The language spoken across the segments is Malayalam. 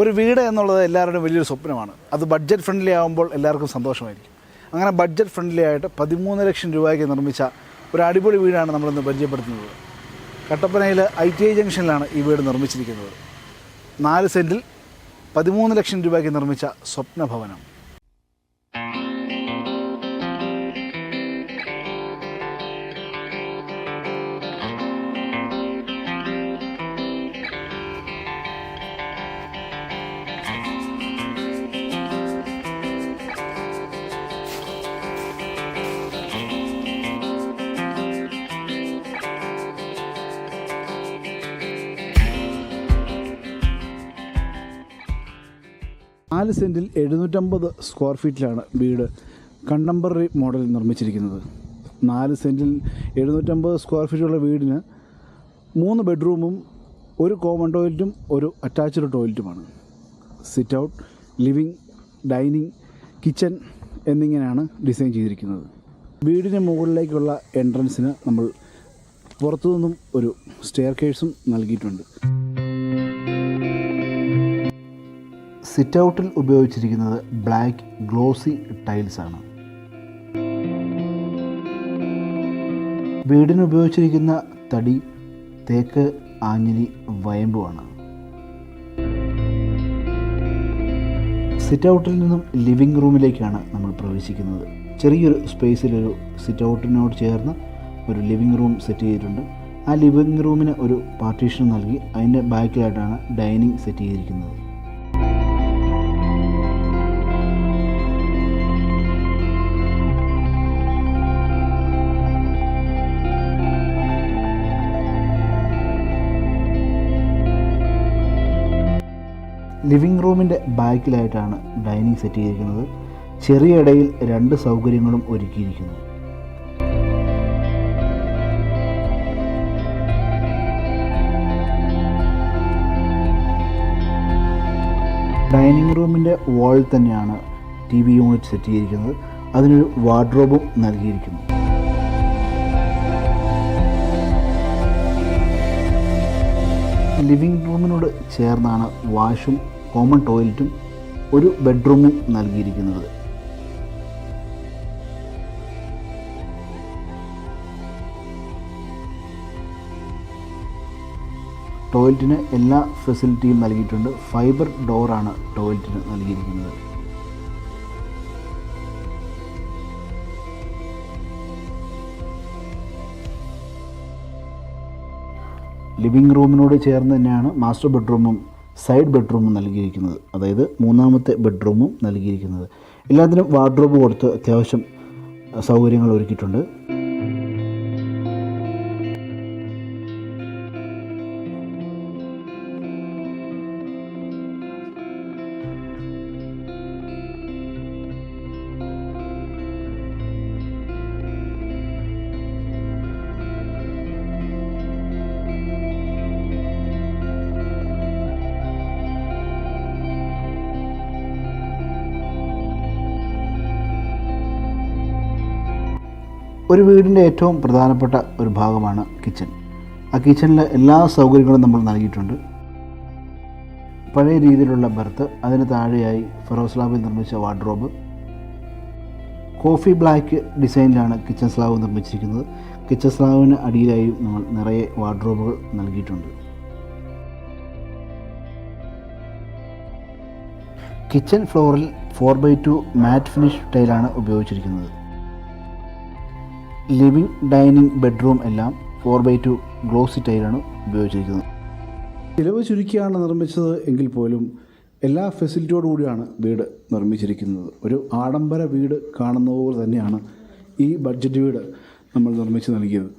ഒരു വീട് എന്നുള്ളത് എല്ലാവരുടെയും വലിയൊരു സ്വപ്നമാണ്. അത് ബഡ്ജറ്റ് ഫ്രണ്ട്ലി ആകുമ്പോൾ എല്ലാവർക്കും സന്തോഷമായിരിക്കും. അങ്ങനെ ബഡ്ജറ്റ് ഫ്രണ്ട്ലി ആയിട്ട് 13 ലക്ഷം രൂപയ്ക്ക് നിർമ്മിച്ച ഒരു അടിപൊളി വീടാണ് നമ്മളിന്ന് പരിചയപ്പെടുത്തുന്നത്. കട്ടപ്പനയിൽ ITI ജംഗ്ഷനിലാണ് ഈ വീട് നിർമ്മിച്ചിരിക്കുന്നത്. 4 സെൻറ്റിൽ 13 ലക്ഷം രൂപയ്ക്ക് നിർമ്മിച്ച സ്വപ്നഭവനം. നാല് സെൻറ്റിൽ 750 സ്ക്വയർ ഫീറ്റിലാണ് വീട് കണ്ടംപററി മോഡലിൽ നിർമ്മിച്ചിരിക്കുന്നത്. 4 സെൻറ്റിൽ 750 സ്ക്വയർ ഫീറ്റുള്ള വീടിന് 3 ബെഡ്റൂമും 1 കോമൺ ടോയ്ലറ്റും 1 അറ്റാച്ച്ഡ് ടോയ്ലറ്റുമാണ്. Sit out, living, dining, kitchen എന്നിങ്ങനെയാണ് ഡിസൈൻ ചെയ്തിരിക്കുന്നത്. വീടിന് മുകളിലേക്കുള്ള എൻട്രൻസിന് നമ്മൾ പുറത്തുനിന്നും ഒരു സ്റ്റെയർ കേഴ്സും നൽകിയിട്ടുണ്ട്. സിറ്റ് ഔട്ടിൽ ഉപയോഗിച്ചിരിക്കുന്നത് ബ്ലാക്ക് ഗ്ലോസി ടൈൽസാണ്. വീടിന് ഉപയോഗിച്ചിരിക്കുന്ന തടി തേക്ക്, ആഞ്ഞിലി, വയമ്പുമാണ്. സിറ്റ് ഔട്ടിൽ നിന്നും ലിവിംഗ് റൂമിലേക്കാണ് നമ്മൾ പ്രവേശിക്കുന്നത്. ചെറിയൊരു സ്പേസിലൊരു സിറ്റ് ഔട്ടിനോട് ചേർന്ന് ഒരു ലിവിംഗ് റൂം സെറ്റ് ചെയ്തിട്ടുണ്ട്. ആ ലിവിംഗ് റൂമിന് ഒരു പാർട്ടീഷൻ നൽകി അതിൻ്റെ ബാക്കിലായിട്ടാണ് ഡൈനിങ് സെറ്റ് ചെയ്തിരിക്കുന്നത്. ലിവിംഗ് റൂമിൻ്റെ ബാക്കിലായിട്ടാണ് ഡൈനിങ് സെറ്റ് ചെയ്തിരിക്കുന്നത്. ചെറിയ ഇടയിൽ 2 സൗകര്യങ്ങളും ഒരുക്കിയിരിക്കുന്നു. ഡൈനിങ് റൂമിൻ്റെ വാളിൽ തന്നെയാണ് TV യൂണിറ്റ് സെറ്റ് ചെയ്തിരിക്കുന്നത്. അതിനൊരു വാർഡ്രോബും നൽകിയിരിക്കുന്നു. ലിവിംഗ് റൂമിനോട് ചേർന്നാണ് വാഷും കോമൺ ടോയ്ലറ്റും 1 ബെഡ്റൂമും നൽകിയിരിക്കുന്നത്. ടോയ്ലറ്റിന് എല്ലാ ഫെസിലിറ്റിയും നൽകിയിട്ടുണ്ട്. ഫൈബർ ഡോറാണ് ടോയ്ലറ്റിന് നൽകിയിരിക്കുന്നത്. ലിവിംഗ് റൂമിനോട് ചേർന്ന് തന്നെയാണ് മാസ്റ്റർ ബെഡ്റൂമും സൈഡ് ബെഡ്റൂമും നൽകിയിരിക്കുന്നത്. അതായത് 3ാമത്തെ ബെഡ്റൂമും നൽകിയിരിക്കുന്നത്. എല്ലാത്തിനും വാർഡ്രോബ് കൊടുത്ത് അത്യാവശ്യം സൗകര്യങ്ങൾ ഒരുക്കിയിട്ടുണ്ട്. ഒരു വീടിൻ്റെ ഏറ്റവും പ്രധാനപ്പെട്ട ഒരു ഭാഗമാണ് കിച്ചൺ. ആ കിച്ചണിലെ എല്ലാ സൗകര്യങ്ങളും നമ്മൾ നൽകിയിട്ടുണ്ട്. പഴയ രീതിയിലുള്ള ബെർത്ത്, അതിന് താഴെയായി ഫെറോ സ്ലാബിൽ നിർമ്മിച്ച വാർഡ്രോബ്. കോഫി ബ്ലാക്ക് ഡിസൈനിലാണ് കിച്ചൺ സ്ലാബ് നിർമ്മിച്ചിരിക്കുന്നത്. കിച്ചൺ സ്ലാബിന് അടിയിലായും നമ്മൾ നിറയെ വാർഡ്രോബുകൾ നൽകിയിട്ടുണ്ട്. കിച്ചൺ ഫ്ലോറിൽ 4x2 മാറ്റ് ഫിനിഷ് ടൈലാണ് ഉപയോഗിച്ചിരിക്കുന്നത്. ലിവിംഗ്, ഡൈനിങ്, ബെഡ്റൂം എല്ലാം 4x2 ഗ്ലോസി ടൈലാണ് ഉപയോഗിച്ചിരിക്കുന്നത്. ചിലവ് ചുരുക്കിയാണ് നിർമ്മിച്ചത് എങ്കിൽ പോലും എല്ലാ ഫെസിലിറ്റിയോടു കൂടിയാണ് വീട് നിർമ്മിച്ചിരിക്കുന്നത്. ഒരു ആഡംബര വീട് കാണുന്ന പോലെ തന്നെയാണ് ഈ ബഡ്ജറ്റ് വീട് നമ്മൾ നിർമ്മിച്ച് നൽകിയത്.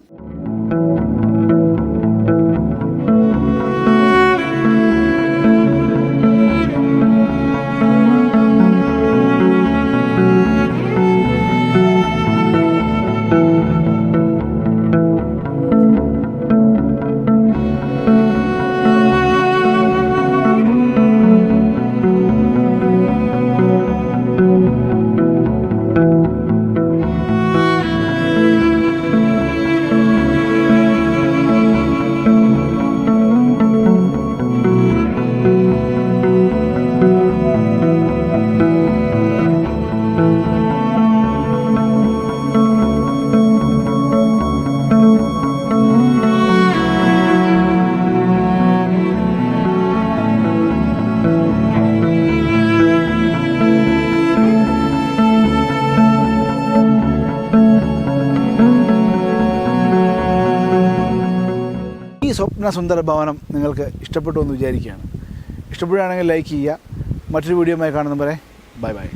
ഈ സ്വപ്ന സുന്ദര ഭവനം നിങ്ങൾക്ക് ഇഷ്ടപ്പെട്ടു എന്ന് വിചാരിക്കുകയാണ്. ഇഷ്ടപ്പെടുകയാണെങ്കിൽ ലൈക്ക് ചെയ്യുക. മറ്റൊരു വീഡിയോയുമായി കാണുന്നവരെ ബൈ ബൈ.